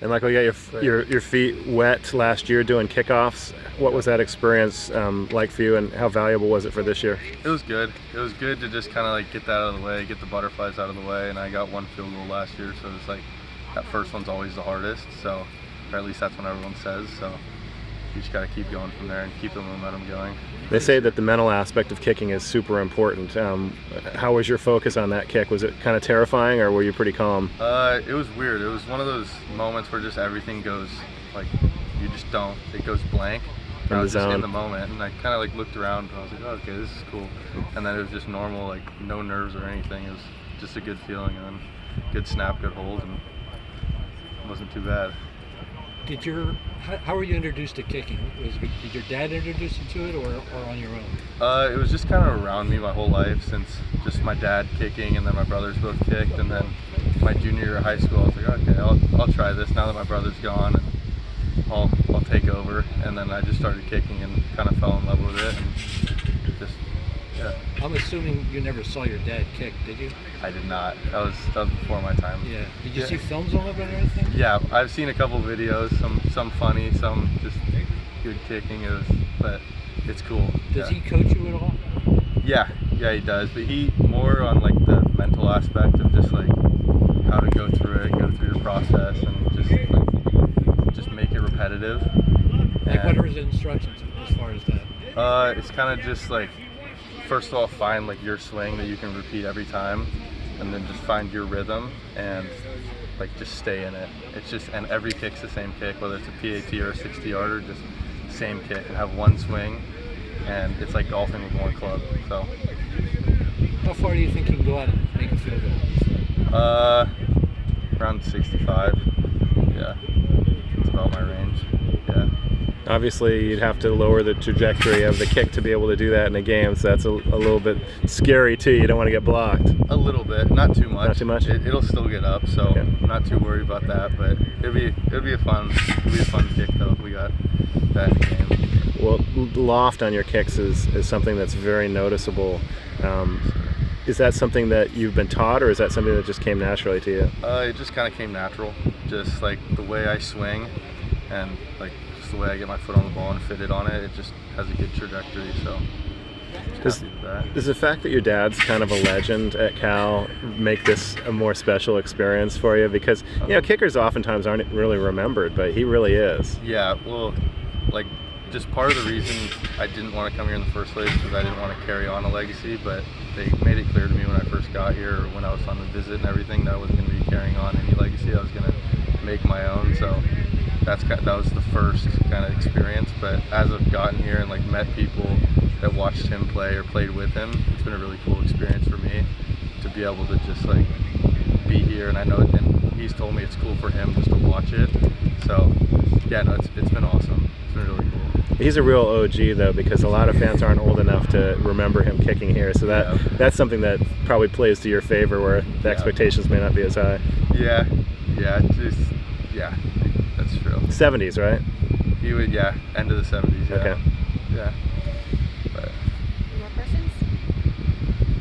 And Michael, you got your feet wet last year doing kickoffs. What was that experience like for you, and how valuable was it for this year? It was good. It was good to just kind of like get that out of the way, get the butterflies out of the way, and I got one field goal last year, so it's like that first one's always the hardest. So, or at least that's what everyone says. So you just got to keep going from there and keep the momentum going. They say that the mental aspect of kicking is super important. How was your focus on that kick? Was it kind of terrifying, or were you pretty calm? It was weird. It was one of those moments where just everything goes like you just don't. It goes blank. I was just in the moment, and I kind of like looked around, and I was like, oh, okay, this is cool. And then it was just normal, like no nerves or anything. It was just a good feeling, and good snap, good hold, and it wasn't too bad. How were you introduced to kicking? Did your dad introduce you to it, or on your own? It was just kind of around me my whole life, since just my dad kicking, and then my brothers both kicked, and then my junior year of high school, I was like, okay, I'll try this now that my brother's gone, and I'll take over. And then I just started kicking and kind of fell in love with it, and just yeah. I'm assuming you never saw your dad kick, did you? I did not. That was before my time. Yeah. Did you see films on it or anything? Yeah, I've seen a couple videos. Some funny, some just good kicking. But it's cool. Does he coach you at all? Yeah, he does. But he more on like the mental aspect of just like how to go through it, go through your process, and just make it repetitive. Like what are his instructions as far as that? It's kind of just like, first of all, find like your swing that you can repeat every time, and then just find your rhythm and like just stay in it. It's just, and every kick's the same kick, whether it's a PAT or a 60-yarder, just same kick, and have one swing, and it's like golfing with one club. So how far do you think you can go out and make a field goal? Around 65. Yeah, it's about my range. Yeah. Obviously, you'd have to lower the trajectory of the kick to be able to do that in a game, so that's a little bit scary too. You don't want to get blocked. A little bit, not too much. Not too much. It'll still get up, so okay. I'm not too worried about that. But it'll be a fun kick though if we got that in the game. Well, loft on your kicks is something that's very noticeable. Is that something that you've been taught, or is that something that just came naturally to you? It just kind of came natural, just like the way I swing, and like just the way I get my foot on the ball and fit it on it. It just has a good trajectory, so just happy with that. Does the fact that your dad's kind of a legend at Cal make this a more special experience for you? Because you know, kickers oftentimes aren't really remembered, but he really is. Yeah, well, like just part of the reason I didn't want to come here in the first place because I didn't want to carry on a legacy, but they made it clear to me when I first got here, or when I was on the visit and everything, that I wasn't going to be carrying on any legacy. I was going to make my own. So that was the first kind of experience. But as I've gotten here and like met people that watched him play or played with him, it's been a really cool experience for me to be able to just like be here. And I know, and he's told me it's cool for him just to watch it. So yeah, no, it's been awesome. It's been really cool. He's a real OG though, because a lot of fans aren't old enough to remember him kicking here. So that's something that probably plays to your favor, where the expectations may not be as high. Yeah, that's true. 70s, right? He would, end of the 70s. Yeah. Okay. Yeah.